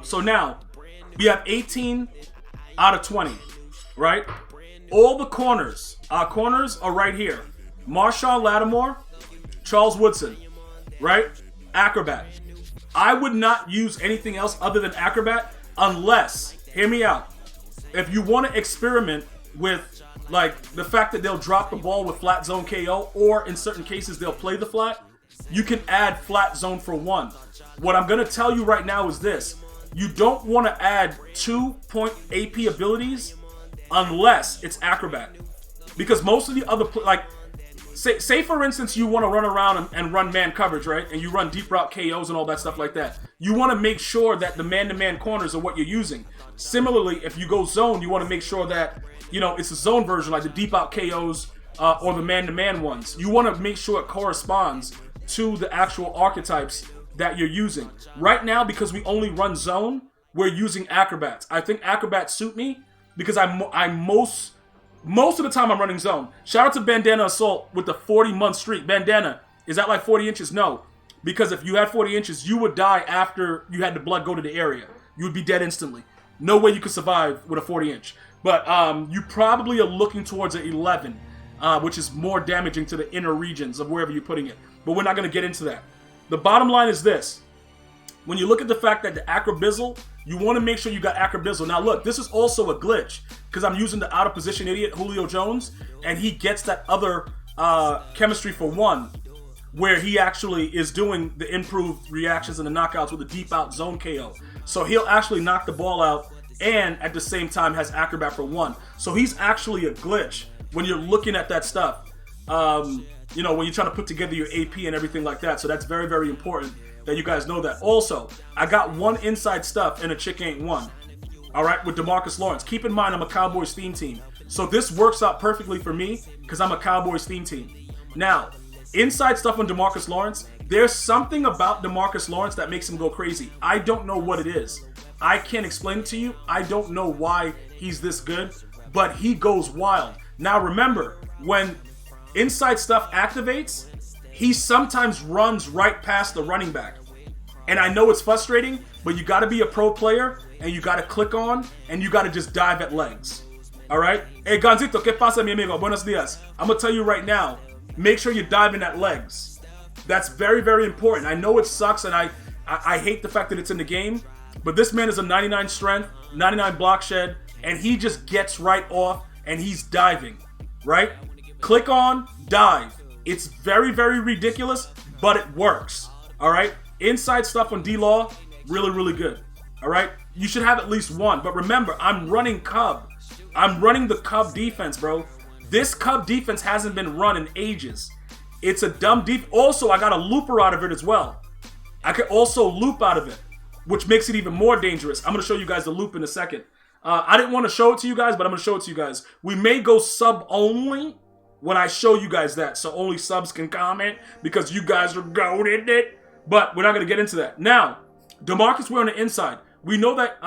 So now, we have 18 out of 20, right? All the corners. Our corners are right here. Marshawn Lattimore, Charles Woodson, right? Acrobat. I would not use anything else other than Acrobat unless, hear me out, if you want to experiment with like the fact that they'll drop the ball with flat zone KO, or in certain cases they'll play the flat, you can add flat zone for 1. What I'm going to tell you right now is this. You don't want to add 2-point AP abilities unless it's Acrobat. Because most of the other, like, say for instance you want to run around and run man coverage, right? And you run deep route KOs and all that stuff like that. You want to make sure that the man-to-man corners are what you're using. Similarly, if you go zone, you want to make sure that, you know, it's a zone version, like the deep out KOs or the man-to-man ones. You want to make sure it corresponds to the actual archetypes that you're using. Right now, because we only run zone, we're using Acrobats. I think Acrobats suit me because I'm most of the time I'm running zone. Shout out to Bandana Assault with the 40-month streak. Bandana, is that like 40 inches? No. Because if you had 40 inches, you would die after you had the blood go to the area. You would be dead instantly. No way you could survive with a 40-inch. But you probably are looking towards an 11, which is more damaging to the inner regions of wherever you're putting it. But we're not going to get into that. The bottom line is this. When you look at the fact that the Acrobizzle, you want to make sure you got Acrobizzle. Now look, this is also a glitch because I'm using the out of position idiot Julio Jones, and he gets that other chemistry for 1, where he actually is doing the improved reactions and the knockouts with a deep out zone KO. So he'll actually knock the ball out and at the same time has Acrobat for 1. So he's actually a glitch when you're looking at that stuff. You know, when you're trying to put together your AP and everything like that. So that's very, very important that you guys know that. Also, I got 1 inside stuff and a chick ain't 1. All right, with DeMarcus Lawrence. Keep in mind, I'm a Cowboys theme team. So this works out perfectly for me because I'm a Cowboys theme team. Now, inside stuff on DeMarcus Lawrence, there's something about DeMarcus Lawrence that makes him go crazy. I don't know what it is. I can't explain it to you. I don't know why he's this good, but he goes wild. Now remember, when inside stuff activates, he sometimes runs right past the running back. And I know it's frustrating, but you got to be a pro player, and you got to click on, and you got to just dive at legs. All right? Hey, Gonzito, ¿qué pasa, mi amigo? Buenos días. I'm going to tell you right now, make sure you're diving at legs. That's very, very important. I know it sucks, and I hate the fact that it's in the game, but this man is a 99 strength, 99 block shed, and he just gets right off, and he's diving, right? Click on, dive. It's very, very ridiculous, but it works. All right? Inside stuff on D-Law, really, really good. All right? You should have at least 1. But remember, I'm running Cub. I'm running the Cub defense, bro. This Cub defense hasn't been run in ages. It's a dumb defense. Also, I got a looper out of it as well. I could also loop out of it, which makes it even more dangerous. I'm going to show you guys the loop in a second. I didn't want to show it to you guys, but I'm going to show it to you guys. We may go sub only when I show you guys that, so only subs can comment because you guys are goated it. But we're not going to get into that. Now, DeMarcus Ware on the inside. We know that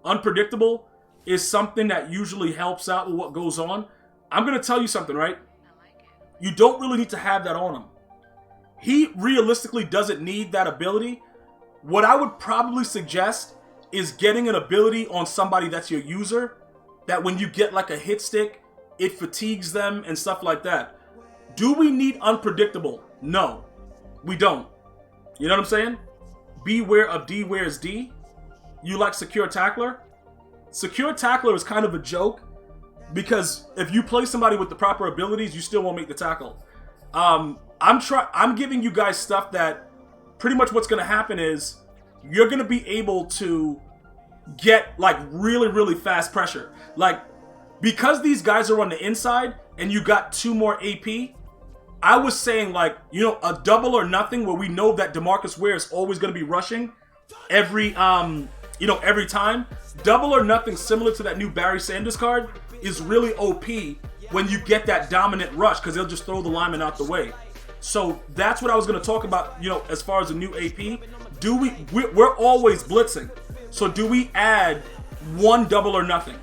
unpredictable is something that usually helps out with what goes on. I'm going to tell you something, right? You don't really need to have that on him. He realistically doesn't need that ability. What I would probably suggest is getting an ability on somebody that's your user, that when you get like a hit stick, it fatigues them and stuff like that. Do we need unpredictable? No, we don't. You know what I'm saying? Beware of D. Where's D? You like Secure Tackler? Secure Tackler is kind of a joke because if you play somebody with the proper abilities, you still won't make the tackle. I'm giving you guys stuff that pretty much what's going to happen is you're going to be able to get like really, really fast pressure. Like, because these guys are on the inside and you got 2 more AP, I was saying like, you know, a double or nothing where we know that DeMarcus Ware is always going to be rushing every time. Double or nothing similar to that new Barry Sanders card is really OP when you get that dominant rush because they'll just throw the lineman out the way. So that's what I was going to talk about, you know, as far as the new AP. We're always blitzing. So do we add 1 double or nothing?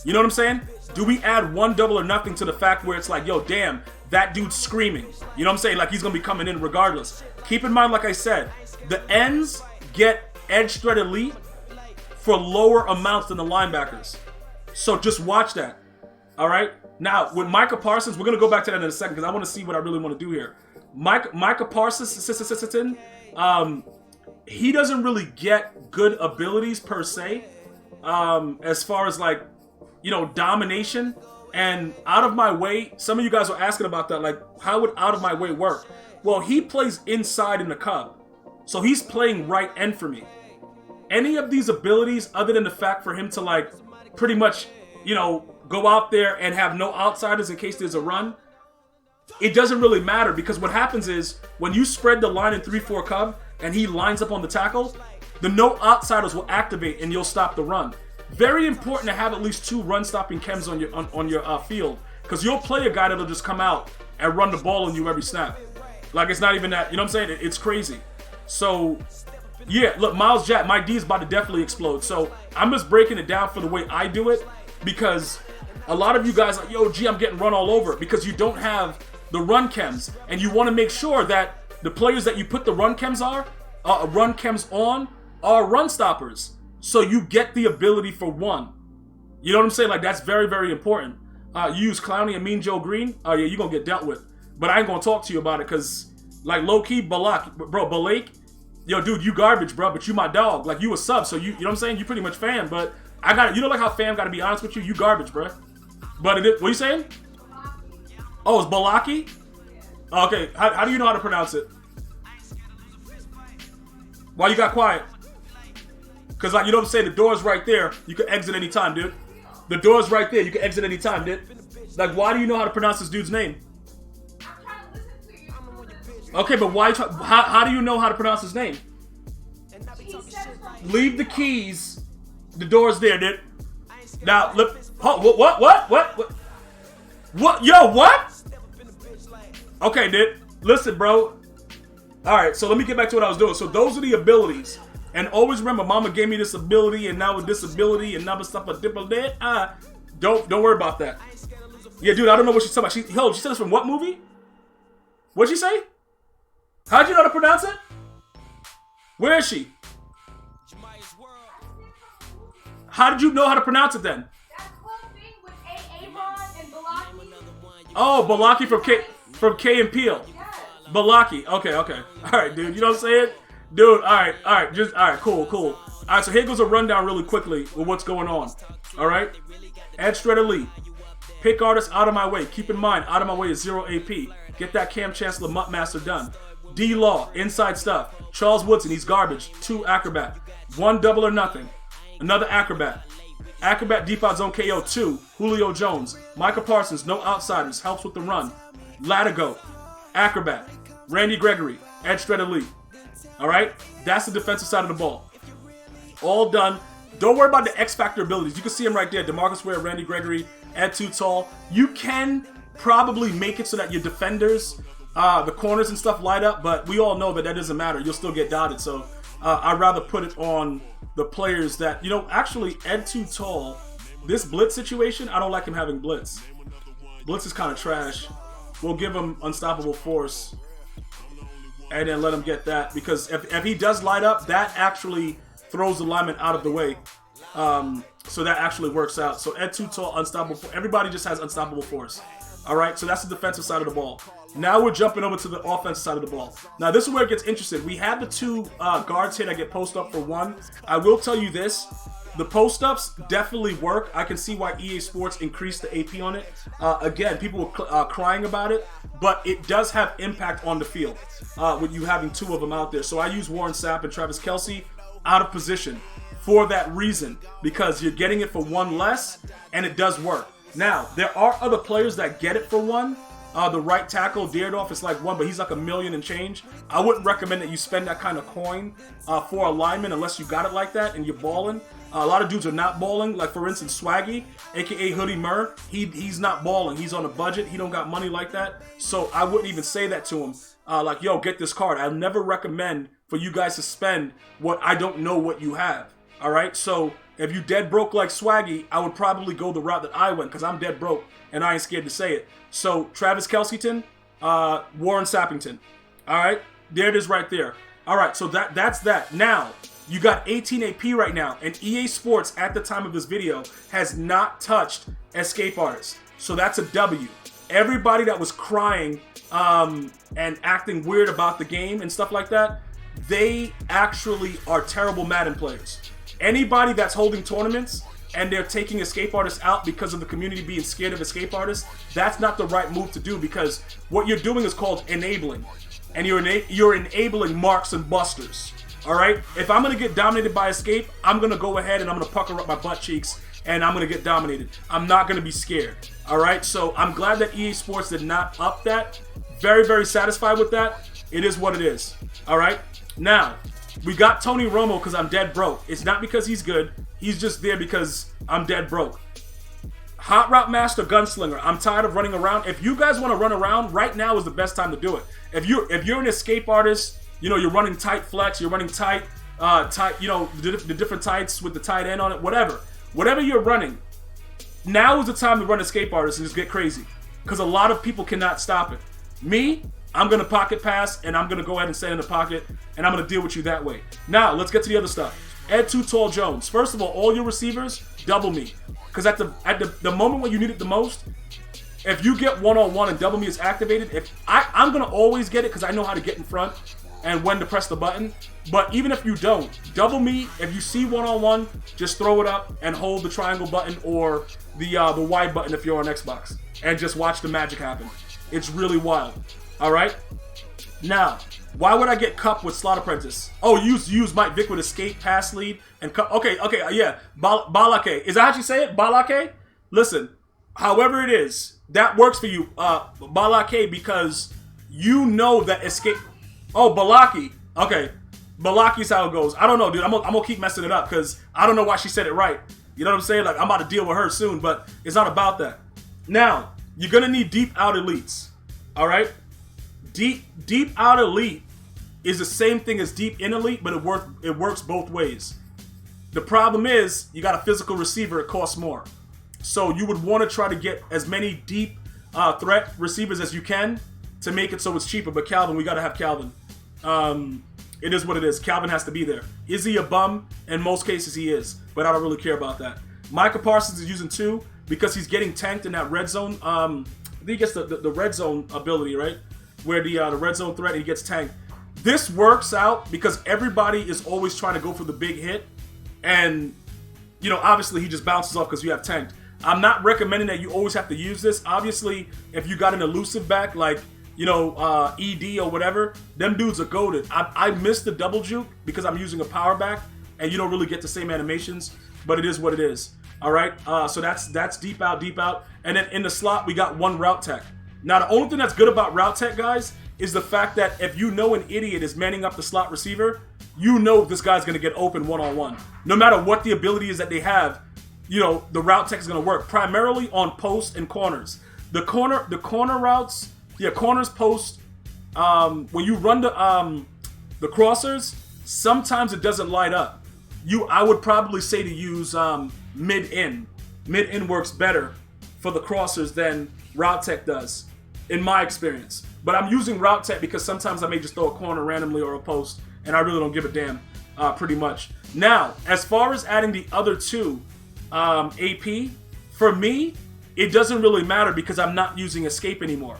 You know what I'm saying? Do we add 1 double or nothing to the fact where it's like, yo, damn, that dude's screaming. You know what I'm saying? Like he's going to be coming in regardless. Keep in mind, like I said, the ends get edge threat elite for lower amounts than the linebackers. So just watch that. All right. Now with Micah Parsons, we're gonna go back to that in a second because I want to see what I really want to do here. Micah Parsons, he doesn't really get good abilities per se, as far as like, domination and out of my way. Some of you guys were asking about that, like how would out of my way work? Well, he plays inside in the Cub, so he's playing right end for me. Any of these abilities, other than the fact for him to like pretty much, go out there and have no outsiders in case there's a run, it doesn't really matter because what happens is when you spread the line in 3-4 Cub and he lines up on the tackle, the no outsiders will activate and you'll stop the run. Very important to have at least 2 run-stopping chems on your field because you'll play a guy that'll just come out and run the ball on you every snap. Like it's not even that, you know what I'm saying? It's crazy. So, yeah, look, Miles Jack, my D is about to definitely explode. So I'm just breaking it down for the way I do it because a lot of you guys are like, yo, G, I'm getting run all over because you don't have the run chems, and you want to make sure that the players that you put the run chems on are run stoppers, so you get the ability for one. You know what I'm saying? Like that's very, very important. You use Clowney and Mean Joe Green. Oh yeah, you're gonna get dealt with. But I ain't gonna talk to you about it because, like low key, Balak, yo, dude, you garbage, bro. But you my dog. Like you a sub, so you know what I'm saying? You pretty much fam. But I got it. You know like how fam got to be honest with you. You garbage, bro. But what you saying? Oh, it's Balaki? Okay, how do you know how to pronounce it? Why you got quiet? Because, like, you know what I'm saying? The door's right there. You can exit anytime, dude. The door's right there. You can exit anytime, dude. Like, why do you know how to pronounce this dude's name? I'm trying to listen to you. Okay, but why? How do you know how to pronounce his name? Leave the keys. The door's there, dude. Now, look. What? Yo, what? Okay, dude. Listen, bro. Alright, so let me get back to what I was doing. So those are the abilities. And always remember, mama gave me this ability, and now with disability, and now with stuff like diplomat. Don't worry about that. Yeah, dude, I don't know what she's talking about. She said this from what movie? What'd she say? How'd you know how to pronounce it? Where is she? How did you know how to pronounce it then? Oh, Balaki from K and Peele. Balaki. Okay. All right, dude. You know what I'm saying? Dude, all right. Cool. All right, so here goes a rundown really quickly with what's going on. All right? Edge threat elite. Pick artist out of my way. Keep in mind, out of my way is 0 AP. Get that Cam Chancellor Mutt Master done. D-Law, inside stuff. Charles Woodson, he's garbage. 2 acrobat. 1 double or nothing. Another acrobat. Acrobat deep out zone KO 2. Julio Jones. Micah Parsons, no outsiders. Helps with the run. Latigo. Acrobat. Randy Gregory. Edge threat elite. Alright? That's the defensive side of the ball. All done. Don't worry about the X Factor abilities. You can see them right there. DeMarcus Ware, Randy Gregory, Ed Too Tall. You can probably make it so that your defenders, the corners and stuff light up, but we all know that doesn't matter. You'll still get dotted. So I'd rather put it on the players that, actually Ed Too Tall, this blitz situation, I don't like him having blitz. Blitz is kind of trash. We'll give him unstoppable force and then let him get that, because if he does light up, that actually throws the lineman out of the way. So that actually works out. So Ed Too Tall, unstoppable force. Everybody just has unstoppable force. All right, so that's the defensive side of the ball. Now we're jumping over to the offensive side of the ball. Now this is where it gets interesting. We have the 2 guards here that get post up for 1. I will tell you this. The post-ups definitely work. I can see why EA Sports increased the AP on it. Again, people were crying about it, but it does have impact on the field with you having 2 of them out there. So I use Warren Sapp and Travis Kelce out of position for that reason, because you're getting it for 1 less, and it does work. Now, there are other players that get it for 1. The right tackle, Deardorff, is like 1, but he's like $1 million and change. I wouldn't recommend that you spend that kind of coin for a lineman unless you got it like that and you're balling. A lot of dudes are not balling. Like, for instance, Swaggy, a.k.a. Hoodie Murr, he's not balling. He's on a budget. He don't got money like that. So I wouldn't even say that to him. Like, yo, get this card. I'll never recommend for you guys to spend what I don't know what you have. All right? So if you dead broke like Swaggy, I would probably go the route that I went, because I'm dead broke and I ain't scared to say it. So Travis Kelceton, Warren Sappington. All right? There it is right there. All right, so that's that. Now, You got 18 AP right now, and EA Sports at the time of this video has not touched Escape Artist. So that's a W. Everybody that was crying and acting weird about the game and stuff like that, they actually are terrible Madden players. Anybody that's holding tournaments and they're taking Escape Artists out because of the community being scared of Escape Artists, that's not the right move to do, because what you're doing is called enabling. And you're enabling marks and busters. Alright? If I'm going to get dominated by Escape, I'm going to go ahead and I'm going to pucker up my butt cheeks and I'm going to get dominated. I'm not going to be scared. Alright? So I'm glad that EA Sports did not up that. Very, very satisfied with that. It is what it is. Alright? Now, we got Tony Romo because I'm dead broke. It's not because he's good. He's just there because I'm dead broke. Hot Route Master Gunslinger. I'm tired of running around. If you guys want to run around, right now is the best time to do it. If you're an Escape Artist, you know, you're running tight flex, you're running tight, you know, the different tights with the tight end on it, whatever you're running, now is the time to run Escape Artist and just get crazy, because a lot of people cannot stop it. Me, I'm going to pocket pass, and I'm going to go ahead and stand in the pocket, and I'm going to deal with you that way. Now, let's get to the other stuff. Ed Too Tall Jones. First of all your receivers, double me. Because at the moment when you need it the most, if you get one-on-one and double me is activated, I'm going to always get it because I know how to get in front and when to press the button. But even if you don't, double me, if you see one-on-one, just throw it up and hold the triangle button or the Y button if you're on Xbox. And just watch the magic happen. It's really wild. Alright? Now, why would I get Cup with Slot Apprentice? Oh, use Mike Vick with Escape, Pass Lead, and Cup. Okay, yeah. Balake. Is that how you say it? Balake? Listen, however it is, that works for you, Balake, because you know that Escape... Oh, Balaki. Okay. Balaki's how it goes. I don't know, dude. I'm gonna keep messing it up because I don't know why she said it right. You know what I'm saying? Like, I'm about to deal with her soon, but it's not about that. Now, you're gonna need Deep Out Elites. Alright? Deep Out Elite is the same thing as Deep In Elite, but it works both ways. The problem is, you got a physical receiver, it costs more. So you would want to try to get as many deep threat receivers as you can to make it so it's cheaper. But Calvin, we got to have Calvin. It is what it is. Calvin has to be there. Is he a bum? In most cases, he is. But I don't really care about that. Micah Parsons is using 2 because he's getting tanked in that red zone. I think he gets the red zone ability, right? Where the red zone threat, he gets tanked. This works out because everybody is always trying to go for the big hit. And, you know, obviously he just bounces off because you have tanked. I'm not recommending that you always have to use this. Obviously, if you got an elusive back like, you know, ED or whatever, them dudes are goated. I missed the double juke because I'm using a power back, and you don't really get the same animations, but it is what it is. All right, so that's deep out. And then in the slot, we got 1 route tech. Now, the only thing that's good about route tech, guys, is the fact that if you know an idiot is manning up the slot receiver, you know this guy's going to get open one-on-one. No matter what the ability is that they have, you know, the route tech is going to work primarily on posts and corners. The corner routes, yeah, corners, post. When you run the crossers, sometimes it doesn't light up. I would probably say to use mid-in. Mid-in works better for the crossers than route tech does, in my experience. But I'm using route tech because sometimes I may just throw a corner randomly or a post, and I really don't give a damn, pretty much. Now, as far as adding the other 2 AP, for me, it doesn't really matter because I'm not using Escape anymore.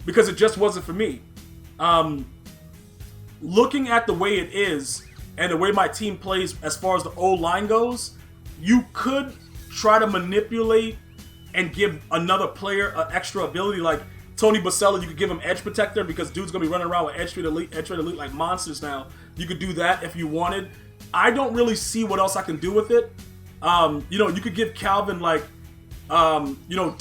Because it just wasn't for me. Looking at the way it is, and the way my team plays as far as the O-line goes, you could try to manipulate and give another player an extra ability. Like Tony Baselli, you could give him Edge Protector because dude's going to be running around with Edge Elite like monsters now. You could do that if you wanted. I don't really see what else I can do with it. You know, you could give Calvin like, you know,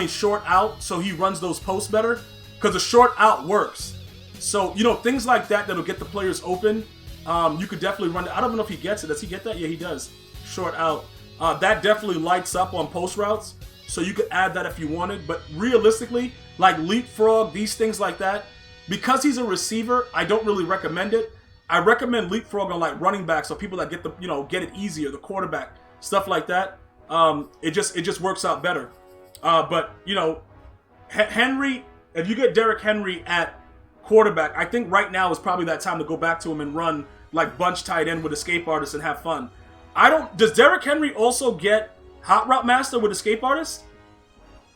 short out so he runs those posts better because the short out works. So, you know, things like that that'll get the players open. You could definitely run it. I don't know if he gets it. Does he get that? Yeah, he does. Short out. That definitely lights up on post routes. So you could add that if you wanted. But realistically, like leapfrog, these things like that, because he's a receiver, I don't really recommend it. I recommend leapfrog on like running backs or people that get it easier, the quarterback, stuff like that. It just works out better. But you know, Henry, if you get Derrick Henry at quarterback, I think right now is probably that time to go back to him and run like bunch tight end with escape artist and have fun. Does Derrick Henry also get hot route master with escape artist?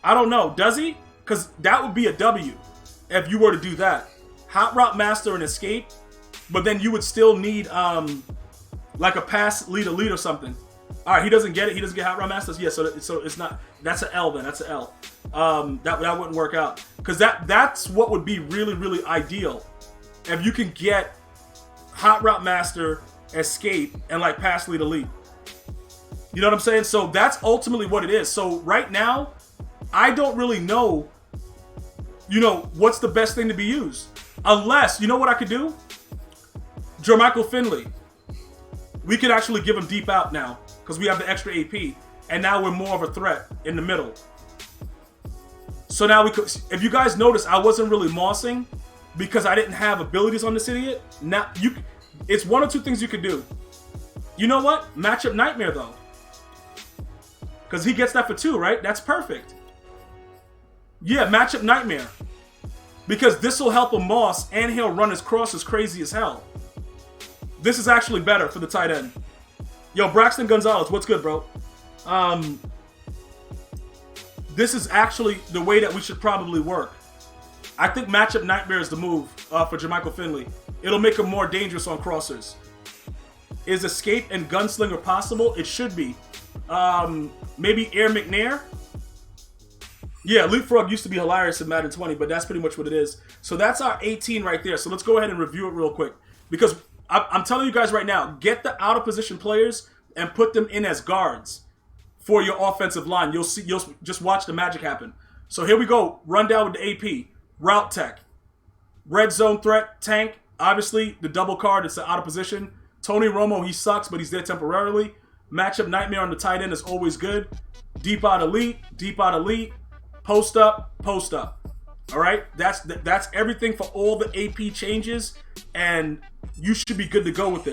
I don't know. Does he? Because that would be a W if you were to do that. Hot route master and escape, but then you would still need like a pass lead or something. All right, he doesn't get it. He doesn't get hot route masters. Yeah, so it's not. That's an L then. That's an L. That wouldn't work out because that's what would be really, really ideal if you can get hot route master, escape, and like pass lead elite. You know what I'm saying? So that's ultimately what it is. So right now, I don't really know, what's the best thing to be used. Unless, you know what I could do? Jermichael Finley. We could actually give him deep out now because we have the extra AP. And now we're more of a threat in the middle. So now we could, if you guys notice, I wasn't really mossing because I didn't have abilities on this idiot. Now, it's one or two things you could do. You know what? Matchup Nightmare though. Because he gets that for 2, right? That's perfect. Yeah, Matchup Nightmare. Because this will help him moss and he'll run his crosses crazy as hell. This is actually better for the tight end. Yo, Braxton Gonzalez, what's good, bro? This is actually the way that we should probably work. I think Matchup Nightmare is the move for Jermichael Finley. It'll make him more dangerous on crossers. Is escape and gunslinger possible? It should be. Maybe Air McNair? Yeah, Leapfrog used to be hilarious in Madden 20, but that's pretty much what it is. So that's our 18 right there. So let's go ahead and review it real quick. Because I'm telling you guys right now, get the out of position players and put them in as guards for your offensive line. You'll just watch the magic happen. So here we go. Run down with the AP. Route tech. Red zone threat, tank. Obviously, the double card, it's the out of position. Tony Romo, he sucks, but he's there temporarily. Matchup Nightmare on the tight end is always good. Deep out elite. Post up. All right, that's everything for all the AP changes, and you should be good to go with it.